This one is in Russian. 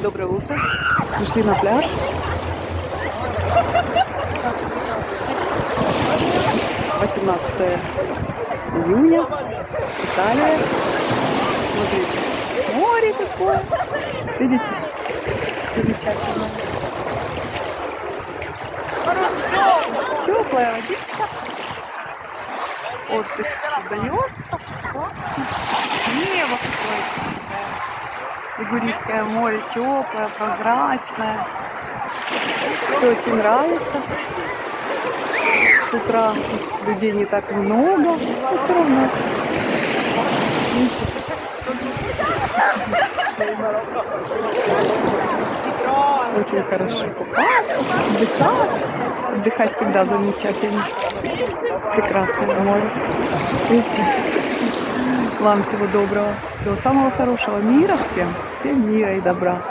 доброе утро. Пришли на пляж. «18 июня. Италия. Смотрите, море какое. Видите? Замечательно. Теплая водичка. Отдых удается. Классно. Небо какое чистое. Лигурийское море теплое, прозрачное. Все очень нравится. С утра людей не так много, но все равно. Видите? Очень хорошо купаться, отдыхать. Отдыхать всегда замечательно. Прекрасное море. Видите? Вам всего доброго, всего самого хорошего. Мира всем. Всем мира и добра.